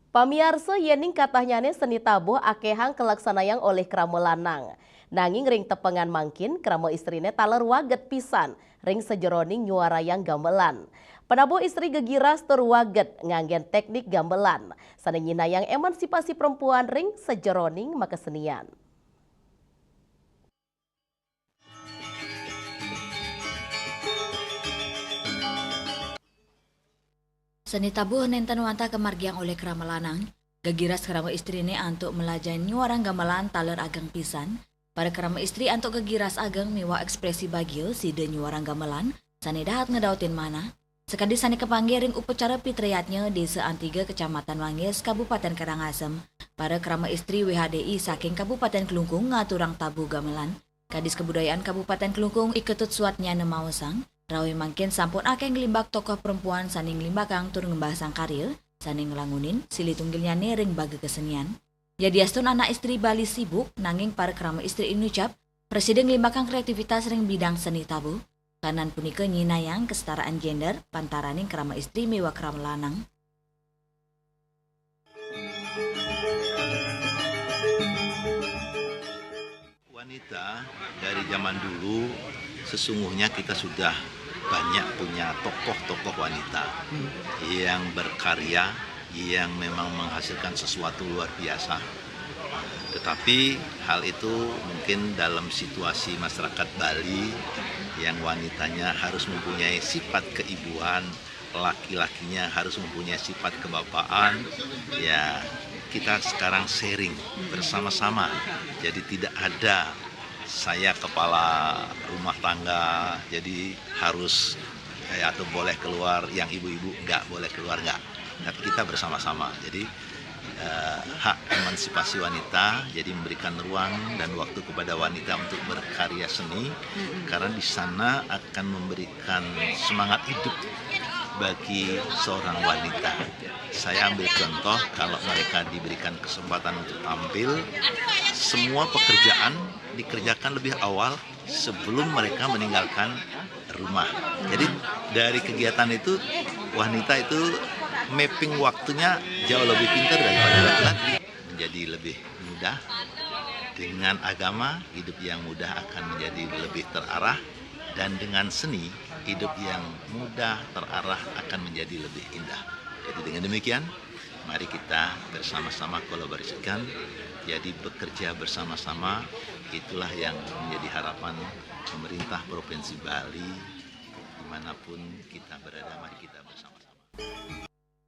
Pamiarsa yening katahnyane seni tabuh akehang kelaksanayang oleh krama lanang. Nanging ring tepengan mangkin krama istrine taler waget pisan ring sejeroning nyuarayang gamelan. Penabuh istri gegiras tur waget nganggen teknik gamelan. Sanengnyinayang emansipasi perempuan ring sejeroning makasenian. Seni tabuh nenten wanta kemargiang oleh krama lanang, gegiras krama istrine antuk melajan nyuarang gamelan taler agang pisan, para krama istri antuk gegiras agang miwa ekspresi bagil side nyuarang gamelan, sani dahat ngedautin mana. Sekadi sani kepanggih ring upacara pitrayatnya desa Antiga Kecamatan Wangis, Kabupaten Karangasem, para krama istri WHDI saking Kabupaten Kelungkung ngaturang tabuh gamelan, Kadis Kebudayaan Kabupaten Kelungkung iketut suatnya nemawasang, rawi mangkin sampun akeh ngelimbak tokoh perempuan saning limbakang tur ngembah sang karir, saning ngelangunin sili tunggilnya nering bagi kesenian. Ya diastun anak istri Bali sibuk, nanging para krama istri inucap, Presiden ngelimbakang kreativitas ring bidang seni tabuh, kanan punika nyinayang kesetaraan gender, pantaraning krama istri mewa krama lanang. Wanita dari zaman dulu sesungguhnya kita sudah banyak punya tokoh-tokoh wanita yang berkarya, yang memang menghasilkan sesuatu luar biasa. Tetapi hal itu mungkin dalam situasi masyarakat Bali yang wanitanya harus mempunyai sifat keibuan, laki-lakinya harus mempunyai sifat kebapaan, ya kita sekarang sharing bersama-sama. Jadi tidak ada saya kepala rumah tangga, jadi harus atau boleh keluar, yang ibu-ibu nggak boleh keluar, nggak. Tapi kita bersama-sama. Jadi hak emansipasi wanita, jadi memberikan ruang dan waktu kepada wanita untuk berkarya seni, karena di sana akan memberikan semangat hidup bagi seorang wanita. Saya ambil contoh, kalau mereka diberikan kesempatan untuk tampil, semua pekerjaan dikerjakan lebih awal sebelum mereka meninggalkan rumah. Jadi dari kegiatan itu, wanita itu mapping waktunya jauh lebih pintar daripada laki-laki. Menjadi lebih mudah, dengan agama hidup yang mudah akan menjadi lebih terarah, dan dengan seni hidup yang mudah terarah akan menjadi lebih indah. Jadi dengan demikian, mari kita bersama-sama kolaborasikan, jadi bekerja bersama-sama, itulah yang menjadi harapan pemerintah Provinsi Bali, dimanapun kita berada, mari kita bersama-sama.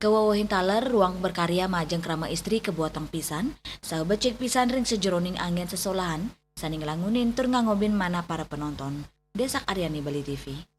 Kewawahin taler ruang berkarya majeng krama istri kebuatan pisan, sahabat cek pisan ring sejeroning angin sesolahan, saning langunin tur ngangobin mana para penonton. Desak Aryani Bali TV.